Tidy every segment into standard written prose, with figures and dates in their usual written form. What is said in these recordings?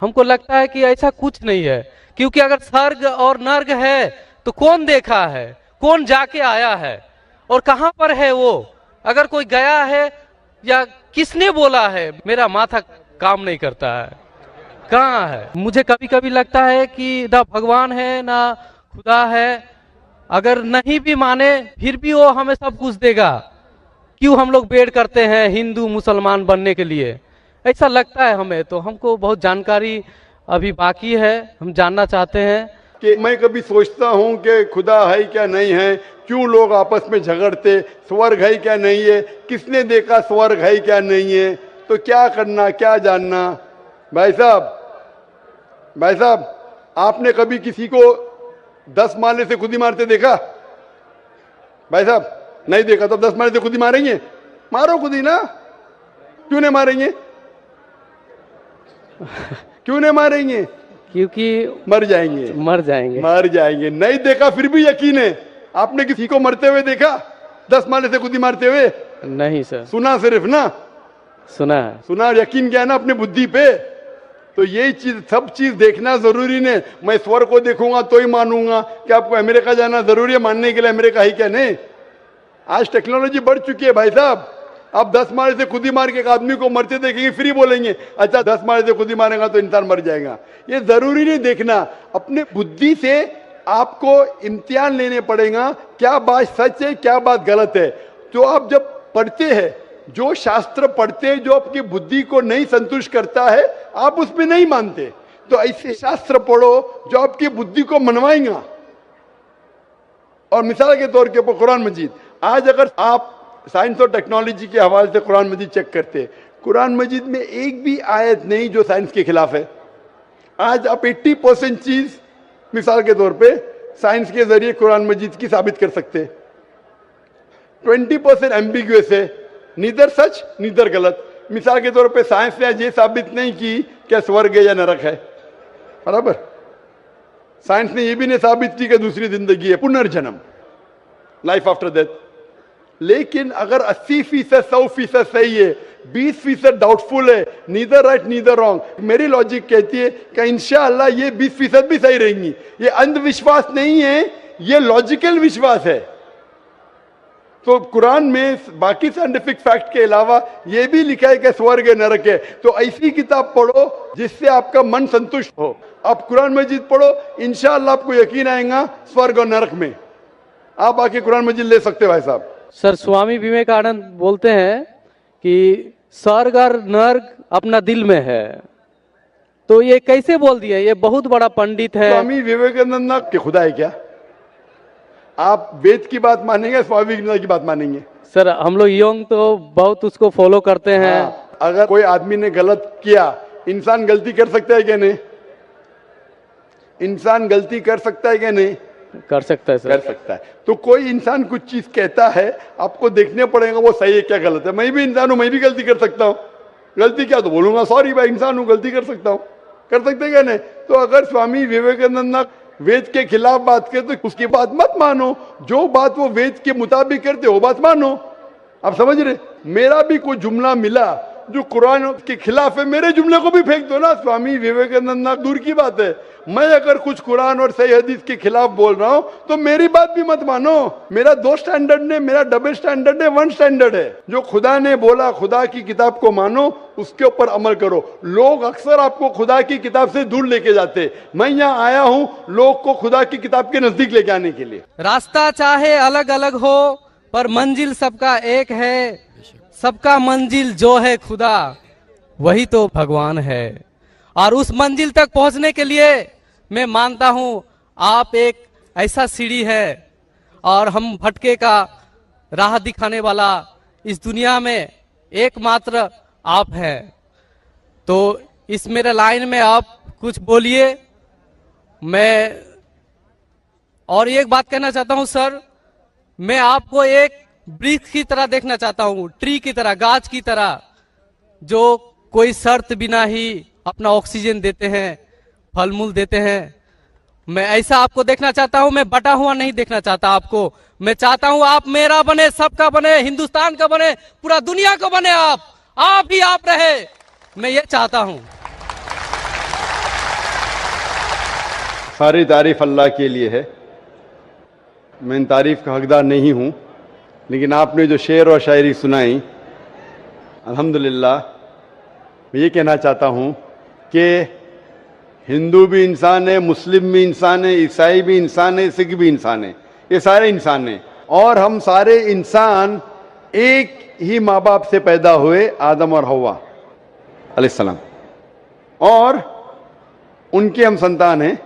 हमको लगता है कि ऐसा कुछ नहीं है, क्योंकि अगर स्वर्ग और नर्क है तो कौन देखा है, कौन जाके आया है और कहां पर है वो? अगर कोई गया है या किसने बोला है, मेरा माथा काम नहीं करता है, कहाँ है? मुझे कभी कभी लगता है कि ना भगवान है ना खुदा है। अगर नहीं भी माने फिर भी वो हमें सब कुछ देगा। क्यों हम लोग वेट करते हैं हिंदू मुसलमान बनने के लिए? ऐसा लगता है हमें। तो हमको बहुत जानकारी अभी बाकी है, हम जानना चाहते हैं कि मैं कभी सोचता हूं कि खुदा है क्या नहीं है, क्यों लोग आपस में झगड़ते, स्वर्ग है क्या नहीं है, किसने देखा स्वर्ग है क्या नहीं है, तो क्या करना क्या जानना। भाई साहब आपने कभी किसी को 10 माले से खुद ही मारते देखा? भाई साहब नहीं देखा तो 10 माले से खुद ही मारेंगे? मारो खुद ही ना, क्यों नहीं मारेंगे? क्यों नहीं मारेंगे? क्योंकि मर जाएंगे मर जाएंगे। नहीं देखा फिर भी यकीन है? आपने किसी को मरते हुए देखा 10 माले से खुद ही मारते हुए? नहीं सर। सुना सिर्फ ना? सुना है। सुना, यकीन क्या है ना अपने बुद्धि पे। तो यही चीज, सब चीज देखना जरूरी नहीं। मैं स्वर्ग को देखूंगा तो ही मानूंगा। क्या आपको अमेरिका जाना जरूरी है मानने के लिए अमेरिका है क्या? नहीं। आज टेक्नोलॉजी बढ़ चुकी है भाई साहब। आप 10 मारे से खुद ही मार के एक आदमी को मरते देखेंगे फिर ही बोलेंगे अच्छा 10 मारे से खुद ही मारेगा तो इंसान मर जाएगा। ये जरूरी नहीं देखना। अपने बुद्धि से आपको इम्तिहान लेने पड़ेगा, क्या बात सच है क्या बात गलत है। तो आप जब पढ़ते हैं, जो शास्त्र पढ़ते हैं जो आपकी बुद्धि को नहीं संतुष्ट करता है, आप उसमें नहीं मानते, तो ऐसे शास्त्र पढ़ो जो आपकी बुद्धि को मनवाएगा। और मिसाल के तौर के ऊपर कुरान मजीद, आज अगर आप साइंस और टेक्नोलॉजी के हवाले से कुरान मजीद चेक करते, कुरान मजीद में एक भी आयत नहीं जो साइंस के खिलाफ है। आज आप 80% चीज मिसाल के तौर पे साइंस के जरिए कुरान मजीद की साबित कर सकते। 20% एम्बिग्युअस है, नीदर सच नीदर गलत। मिसाल के तौर पे साइंस ने आज ये साबित नहीं की क्या स्वर्ग है या नरक है, बराबर। साइंस ने ये भी नहीं साबित की कि दूसरी जिंदगी है, पुनर्जन्म, लाइफ आफ्टर डेथ। लेकिन अगर 80% 100% सही है, 20% डाउटफुल है, नीदर राइट नीदर रॉन्ग, मेरी लॉजिक कहती है कि इंशाअल्लाह ये 20% भी सही रहेंगी। ये अंधविश्वास नहीं है, ये लॉजिकल विश्वास है। तो कुरान में बाकी साइंटिफिक फैक्ट के अलावा ये भी लिखा है कि स्वर्ग है नरक है। तो ऐसी किताब पढ़ो जिससे आपका मन संतुष्ट हो। आप कुरान मजीद पढ़ो, इंशाअल्लाह आपको यकीन आएगा स्वर्ग और नरक में। आप आके कुरान मजीद ले सकते हो भाई साहब। सर, स्वामी विवेकानंद बोलते हैं कि स्वर्ग और नर्क अपना दिल में है। तो ये कैसे बोल दिया? ये बहुत बड़ा पंडित है। स्वामी विवेकानंद ना कि खुदा है क्या? आप वेद की बात मानेंगे, स्वामी विवेकानंद की बात मानेंगे? सर, हम लोग यंग तो बहुत उसको फॉलो करते हैं। हाँ, अगर कोई आदमी ने गलत किया, इंसान गलती कर सकता है क्या नहीं? इंसान गलती कर सकता है क्या नहीं? कर सकता है सर। कर सकता है। तो कोई इंसान कुछ चीज कहता है, आपको देखने पड़ेगा वो सही है क्या गलत है। मैं भी इंसान हूं, मैं भी गलती कर सकता हूं। गलती क्या तो बोलूंगा सॉरी भाई, इंसान हूं, गलती कर सकता हूं। कर सकते क्या नहीं? तो अगर स्वामी विवेकानंद ना वेद के खिलाफ बात करते तो उसकी बात मत मानो। जो बात वो वेद के मुताबिक करते वो बात मानो। आप समझ रहे? मेरा भी कोई जुमला मिला जो कुरान के खिलाफ है, मेरे जुमले को भी फेंक दो ना। स्वामी विवेकानंद ना दूर की बात है, मैं अगर कुछ कुरान और सही हदीस के खिलाफ बोल रहा हूं तो मेरी बात भी मत मानो। मेरा 2 स्टैंडर्ड नहीं, मेरा डबल स्टैंडर्ड है, 1 स्टैंडर्ड है। जो खुदा ने बोला, खुदा की किताब को मानो, उसके ऊपर अमल करो। लोग अक्सर आपको खुदा की किताब से दूर लेके जाते। मैं यहाँ आया हूँ लोग को खुदा की किताब के नजदीक लेके आने के लिए। रास्ता चाहे अलग अलग हो पर मंजिल सबका एक है। सबका मंजिल जो है खुदा, वही तो भगवान है। और उस मंजिल तक पहुंचने के लिए मैं मानता हूं आप एक ऐसा सीढ़ी है और हम भटके का राह दिखाने वाला इस दुनिया में एकमात्र आप हैं। तो इस मेरे लाइन में आप कुछ बोलिए। मैं और एक बात कहना चाहता हूं सर, मैं आपको एक वृक्ष की तरह देखना चाहता हूं, ट्री की तरह, गाछ की तरह, जो कोई शर्त बिना ही अपना ऑक्सीजन देते हैं, फल मूल देते हैं। मैं ऐसा आपको देखना चाहता हूं। मैं बटा हुआ नहीं देखना चाहता आपको। मैं चाहता हूं आप मेरा बने, सबका बने, हिंदुस्तान का बने, पूरा दुनिया का बने। आप ही आप रहे, मैं ये चाहता हूं। सारी तारीफ अल्लाह के लिए है। मैं इन तारीफ का हकदार नहीं हूँ, लेकिन आपने जो शेर और शायरी सुनाई, अल्हम्दुलिल्लाह, मैं ये कहना चाहता हूँ कि हिंदू भी इंसान है, मुस्लिम भी इंसान है, ईसाई भी इंसान है, सिख भी इंसान है, ये सारे इंसान हैं। और हम सारे इंसान एक ही माँ बाप से पैदा हुए, आदम और हव्वा अलैहिस्सलाम, और उनके हम संतान हैं।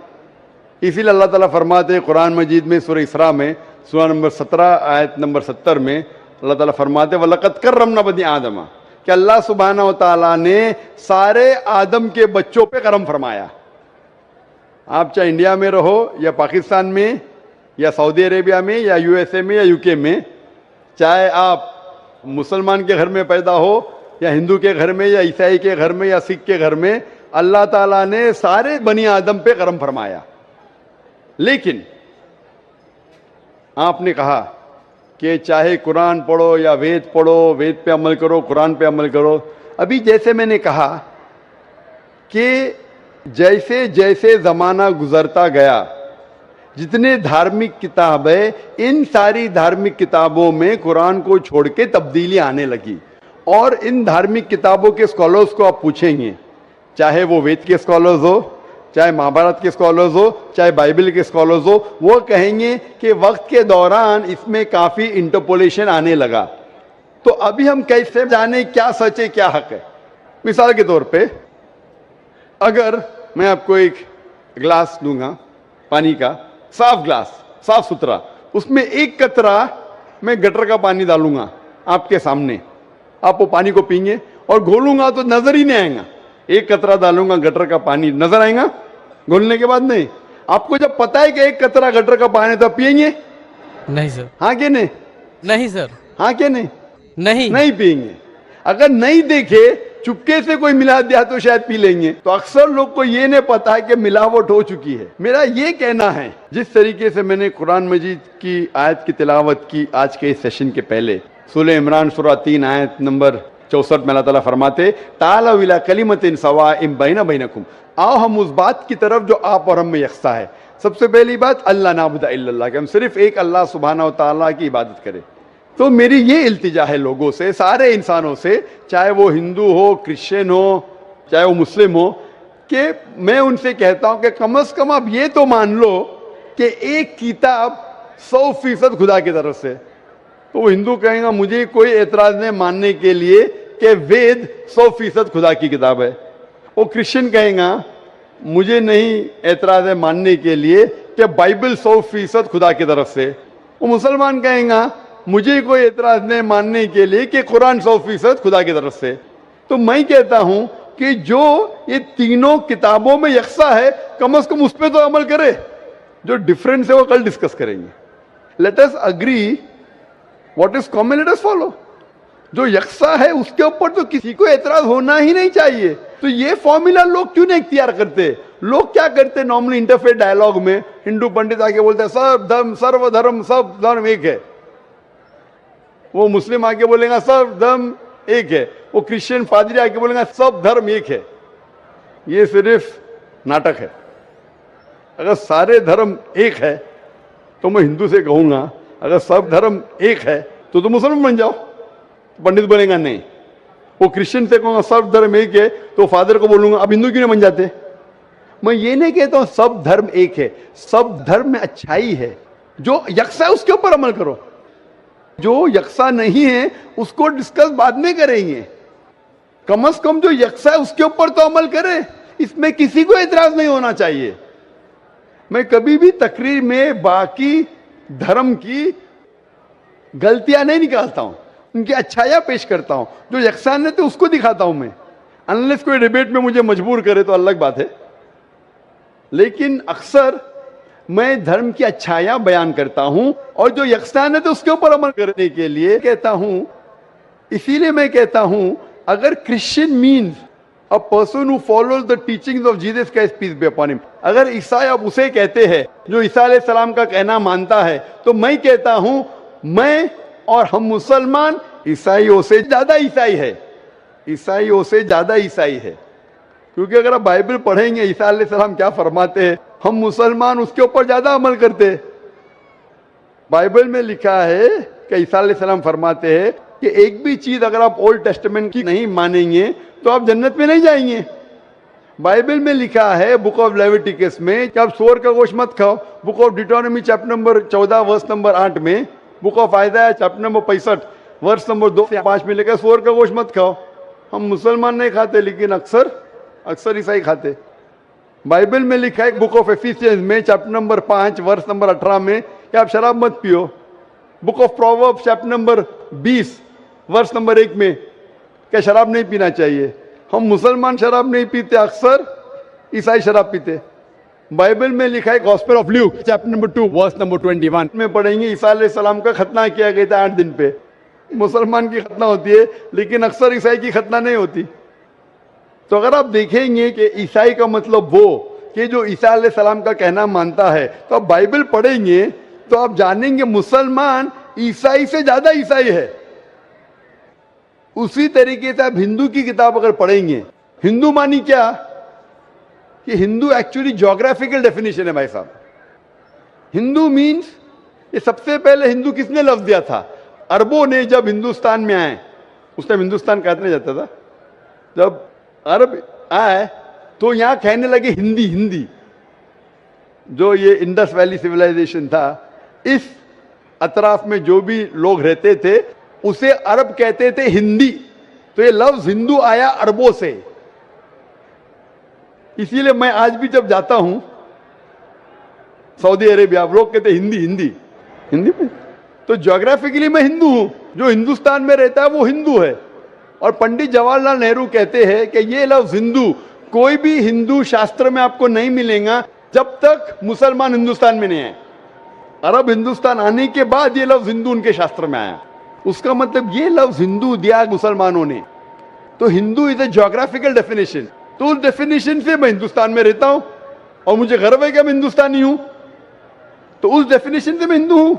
इसीलिए अल्लाह ताला फरमाते हैं कुरान मजीद में सूरह इसरा में सूरा नंबर 17 आयत नंबर 70 में अल्लाह ताला फरमाते हैं वलक़द कर्रमना बनी आदम, कि अल्लाह सुब्हानहू व तआला ने सारे आदम के बच्चों पे करम फरमाया। आप चाहे इंडिया में रहो या पाकिस्तान में या सऊदी अरेबिया में या यूएसए में या यूके में, चाहे आप मुसलमान के घर में पैदा हो या हिंदू के घर में या ईसाई के घर में या सिख के घर में, अल्लाह ताला ने सारे बनी आदम पे करम फरमाया। लेकिन आपने कहा कि चाहे कुरान पढ़ो या वेद पढ़ो, वेद पे अमल करो, कुरान पे अमल करो। अभी जैसे मैंने कहा कि जैसे जैसे ज़माना गुजरता गया, जितने धार्मिक किताब है, इन सारी धार्मिक किताबों में कुरान को छोड़ के तब्दीली आने लगी। और इन धार्मिक किताबों के स्कॉलर्स को आप पूछेंगे, चाहे वो वेद के स्कॉलर्स हो, चाहे महाभारत के स्कॉलर्स हो, चाहे बाइबल के स्कॉलर्स हो, वो कहेंगे कि वक्त के दौरान इसमें काफ़ी इंटरपोलेशन आने लगा। तो अभी हम कैसे जाने क्या सच है क्या हक है? मिसाल के तौर पे अगर मैं आपको एक ग्लास दूंगा पानी का, साफ ग्लास, साफ सुथरा, उसमें एक कतरा मैं गटर का पानी डालूंगा आपके सामने, आप वो पानी को पीएंगे और घोलूंगा तो नजर ही नहीं आएगा। एक कतरा डालूंगा गटर का पानी, नजर आएगा? घोलने के बाद नहीं। आपको जब पता है कि एक कतरा गटर का पानी, तो पिएंगे? नहीं सर। हाँ कि नहीं? नहीं सर। हाँ कि नहीं? नहीं पिएंगे। अगर नहीं देखे, चुपके से कोई मिला दिया तो शायद पी लेंगे। तो अक्सर लोग को ये नहीं पता है कि मिलावट हो चुकी है। मेरा ये कहना है, जिस तरीके से मैंने कुरान मजीद की आयत की तिलावत की आज के इस सेशन के पहले, सूरह इमरान सूरा 3 आयत नंबर 64 में अल्लाह ताला फरमाते तालू इला कलिमतिन सवाइम बैना बैनकुम, आओ हम उस बात की तरफ जो आप और हम में यकसा है। सबसे पहली बात अल्लाह नाबुदा इल्लल्लाह, कि हम सिर्फ एक अल्लाह सुब्हानहू व तआला की इबादत करें। तो मेरी ये इल्तिजा है लोगों से, सारे इंसानों से, चाहे वो हिंदू हो, क्रिश्चियन हो, चाहे वो मुस्लिम हो, कि मैं उनसे कहता हूं कि कम से कम आप ये तो मान लो कि एक किताब 100% खुदा की तरफ से। तो वो हिंदू कहेगा मुझे कोई एतराज नहीं मानने के लिए कि वेद 100% खुदा की किताब है। वो क्रिश्चियन कहेगा मुझे नहीं एतराज है मानने के लिए कि बाइबल 100% खुदा की तरफ से। वो मुसलमान कहेगा मुझे कोई एतराज नहीं मानने के लिए कि कुरान 100% खुदा की तरफ से। तो मैं कहता हूं कि जो ये तीनों किताबों में यकसा है, कम से कम उस पर तो अमल करे। जो डिफरेंस है वो कल डिस्कस करेंगे। Let us agree what is common, let us follow. जो यकसा है उसके ऊपर तो किसी को एतराज होना ही नहीं चाहिए। तो ये फॉर्मूला लोग क्यों नहीं इख्तियार करते? लोग क्या करते, नॉर्मली इंटरफेथ डायलॉग में हिंदू पंडित आके बोलते हैं सर्वधर्म सब धर्म एक है। वो मुस्लिम आके बोलेगा सब धर्म एक है। वो क्रिश्चियन पादरी आके बोलेगा सब धर्म एक है। ये सिर्फ नाटक है। अगर सारे धर्म एक है तो मैं हिंदू से कहूंगा अगर सब धर्म एक है तो मुसलमान बन जाओ। पंडित बोलेगा नहीं। वो क्रिश्चियन से कहूंगा सब धर्म एक है तो फादर को बोलूंगा अब हिंदू क्यों नहीं बन जाते? मैं ये नहीं कहता हूं सब धर्म एक है, सब धर्म में अच्छाई है। जो यकसा है उसके ऊपर अमल करो, जो यकसा नहीं है उसको डिस्कस बाद में करेंगे। कम से कम जो यकसा है उसके ऊपर तो अमल करे, इसमें किसी को एतराज नहीं होना चाहिए। मैं कभी भी तकरीर में बाकी धर्म की गलतियां नहीं निकालता हूं, उनकी अच्छाइयां पेश करता हूं। जो यकसान है तो उसको दिखाता हूं मैं। अनलेस कोई डिबेट में मुझे मजबूर करे तो अलग बात है, लेकिन अक्सर मैं धर्म की अच्छाइयां बयान करता हूं और जो यकसान है तो उसके ऊपर अमल करने के लिए कहता हूं। इसीलिए मैं कहता हूं अगर Christian means a person who follows the teachings of Jesus Christ peace be upon him, अगर ईसाई आप उसे कहते हैं जो ईसा अलैहि सलाम का कहना मानता है, तो मैं कहता हूं मैं और हम मुसलमान ईसाइयों से ज्यादा ईसाई है, ईसाइयों से ज्यादा ईसाई है। क्योंकि अगर आप बाइबल पढ़ेंगे ईसा अलैहिस्सलाम क्या फरमाते हैं, हम मुसलमान उसके ऊपर ज्यादा अमल करते हैं। बाइबल में लिखा है कि ईसा अलैहिस्सलाम फरमाते हैं कि एक भी चीज अगर आप ओल्ड टेस्टामेंट की नहीं मानेंगे तो आप जन्नत में नहीं जाएंगे। बाइबल में लिखा है बुक ऑफ लेविटिकस में कि आप सूअर का गोश्त मत खाओ। Book of Deuteronomy chapter number 14 verse number 8 में, book of Isaiah chapter number 65 verse number 2 से 5 में लिखा सूअर का गोश्त मत खाओ। हम मुसलमान नहीं खाते, लेकिन अक्सर ईसाई खाते। बाइबल में लिखा है बुक ऑफ एफिसियंस में चैप्टर नंबर 5 वर्स नंबर 18 में कि आप शराब मत पियो। Book of proverbs chapter number 20 verse number 1 में क्या शराब नहीं पीना चाहिए। हम मुसलमान शराब नहीं पीते, अक्सर ईसाई शराब पीते। बाइबल में लिखा है gospel of Luke chapter number 2 verse number 21 में पढ़ेंगे ईसा अलैहिस्सलाम का खतना किया गया था 8 दिन पे। मुसलमान की खतना होती है, लेकिन अक्सर ईसाई की खतना नहीं होती। तो अगर आप देखेंगे कि ईसाई का मतलब वो कि जो ईसा अलैहिस्सलाम का कहना मानता है, तो आप बाइबल पढ़ेंगे तो आप जानेंगे मुसलमान ईसाई से ज्यादा ईसाई है। उसी तरीके से आप हिंदू की किताब अगर पढ़ेंगे, हिंदू मानी क्या कि हिंदू एक्चुअली ज्योग्राफिकल डेफिनेशन है भाई साहब। हिंदू मीन्स, ये सबसे पहले हिंदू किसने लफ्ज दिया था? अरबों ने जब हिंदुस्तान में आए, उस टाइम हिंदुस्तान कहते नहीं जाता था, जब अरब आए तो यहां कहने लगे हिंदी। हिंदी जो ये इंडस वैली सिविलाइजेशन था, इस अतराफ में जो भी लोग रहते थे उसे अरब कहते थे हिंदी। तो ये लफ्ज हिंदू आया अरबों से। इसीलिए मैं आज भी जब जाता हूं सऊदी अरेबिया, लोग कहते हिंदी हिंदी हिंदी में, तो ज्योग्राफिकली मैं हिंदू हूं। जो हिंदुस्तान में रहता है वो हिंदू है। और पंडित जवाहरलाल नेहरू कहते हैं कि ये लफ्ज हिंदू कोई भी हिंदू शास्त्र में आपको नहीं मिलेगा जब तक मुसलमान हिंदुस्तान में नहीं आए। अरब हिंदुस्तान आने के बाद ये लफ्ज हिंदू उनके शास्त्र में आया। उसका मतलब ये लफ्ज हिंदू दिया मुसलमानों ने। तो Hindu is a geographical definition. तो उस डेफिनेशन से मैं हिंदुस्तान में रहता हूं और मुझे गर्व है कि मैं हिंदुस्तानी हूं। तो उस डेफिनेशन से मैं हिंदू हूं।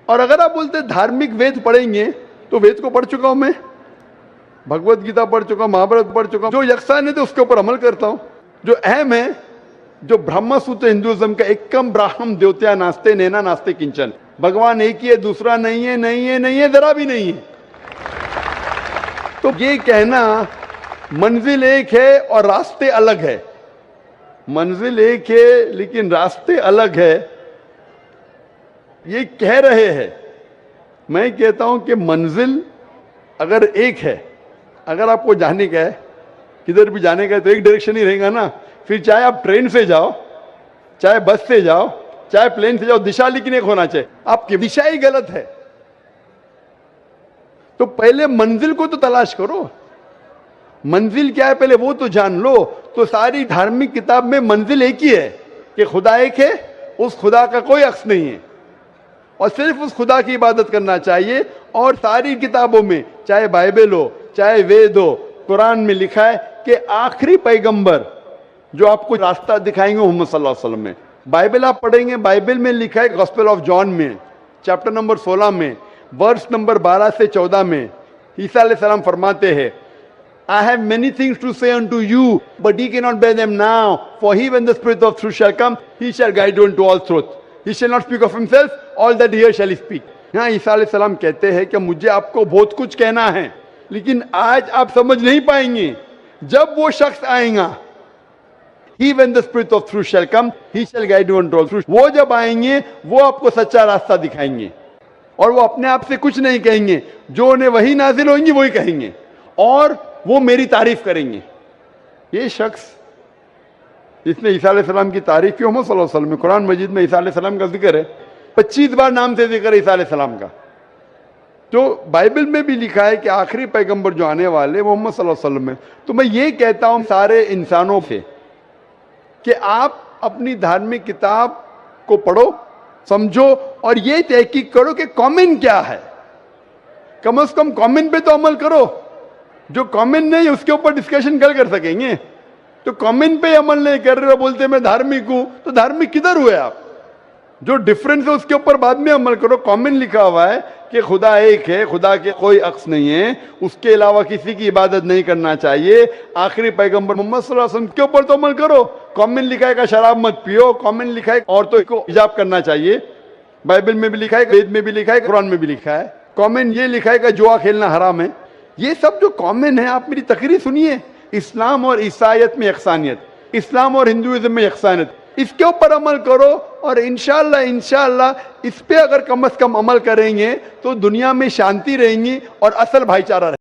और अगर आप बोलते धार्मिक वेद पढ़ेंगे, तो वेद को पढ़ चुका हूं मैं, भगवत गीता पढ़ चुका हूं, महाभारत पढ़ चुका हूं। जो यक्षान है तो उसके ऊपर अमल करता हूं। जो अहम है, जो ब्रह्म सूत्र हिंदुइज्म का एकम ब्राह्मण द्योत्या नास्ते नैना नास्ते किंचन, भगवान एक ही है, दूसरा नहीं है, नहीं है, नहीं है, जरा भी नहीं है। तो ये कहना मंजिल एक है और रास्ते अलग है। मंजिल एक है लेकिन रास्ते अलग है, ये कह रहे हैं। मैं कहता हूं कि मंजिल अगर एक है, अगर आपको जाने का है, किधर भी जाने का है, तो एक डायरेक्शन ही रहेगा ना। फिर चाहे आप ट्रेन से जाओ, चाहे बस से जाओ, चाहे प्लेन से जाओ, दिशा लेकिन एक होना चाहिए। आपकी दिशा ही गलत है। तो पहले मंजिल को तो तलाश करो। मंजिल क्या है पहले वो तो जान लो। तो सारी धार्मिक किताब में मंजिल एक ही है कि खुदा एक है, उस खुदा का कोई अक्स नहीं है और सिर्फ उस खुदा की इबादत करना चाहिए। और सारी किताबों में, चाहे बाइबल हो, चाहे वेद हो, कुरान में लिखा है कि आखिरी पैगंबर जो आपको रास्ता दिखाएंगे मोहम्मद सल्लल्लाहु अलैहि वसल्लम में। बाइबल आप पढ़ेंगे, बाइबल में लिखा है गॉस्पेल ऑफ जॉन में चैप्टर नंबर 16 में वर्स नंबर 12 से 14 में ईसा अलैहिस्सलाम फरमाते हैं, I have many things to say unto you, but ye cannot bear them now. For he, when the Spirit of truth shall come, he shall guide you into all truth. He shall not speak of himself, all that he hears shall he speak. यहाँ ईसा अलैहिस्सलाम कहते हैं कि मुझे आपको बहुत कुछ कहना है, लेकिन आज आप समझ नहीं पाएंगे। जब वो शख्स आएगा, He, when the Spirit of truth shall come, he shall guide you into all truth. वो जब आएंगे, वो आपको सच्चा रास्ता दिखाएंगे और वो अपने आप से कुछ नहीं कहेंगे। जो उन्हें वही नाजिल होंगी वही कहेंगे और वो मेरी तारीफ करेंगे। ये शख्स जिसने ईसा अलैहिस्सलाम की तारीफ की, मोहम्मद सल्लल्लाहु अलैहि वसल्लम में कुरान मजीद में ईसा अलैहिस्सलाम का जिक्र है, 25 बार नाम से जिक्र है ईसा अलैहिस्सलाम का। तो बाइबल में भी लिखा है कि आखिरी पैगंबर जो आने वाले मोहम्मद सल्लल्लाहु अलैहि वसल्लम में। तो मैं ये कहता हूं सारे इंसानों से कि आप अपनी धार्मिक किताब को पढ़ो, समझो और ये तहकीक करो कि कॉमन क्या है। कम से कम कॉमन पे तो अमल करो। जो कॉमन नहीं उसके ऊपर डिस्कशन कल कर सकेंगे। तो कॉमन पे अमल नहीं कर रहे हो, बोलते मैं धार्मिक हूं, तो धार्मिक किधर हुए आप? जो डिफरेंस है उसके ऊपर बाद में अमल करो। कॉमन लिखा हुआ है कि खुदा एक है, खुदा के कोई अक्स नहीं है, उसके अलावा किसी की इबादत नहीं करना चाहिए। आखिरी पैगंबर मोहम्मद सल्लल्लाहु अलैहि वसल्लम के ऊपर तो अमल करो। कॉमन लिखा है कि शराब मत पियो, कॉमन लिखा है औरतों को हिजाब करना चाहिए, बाइबल में भी लिखा है, वेद में भी लिखा है, कुरान में भी लिखा है। कॉमन ये लिखा है कि जुआ खेलना हराम है। ये सब जो कॉमन है, आप मेरी तकरीर सुनिए। इस्लाम और ईसाईयत में यकसानियत, इस्लाम और हिंदुइज्म में यकसानियत, इसके ऊपर अमल करो और इंशाअल्लाह इस पे अगर कम से कम अमल करेंगे तो दुनिया में शांति रहेंगी और असल भाईचारा रहेगा।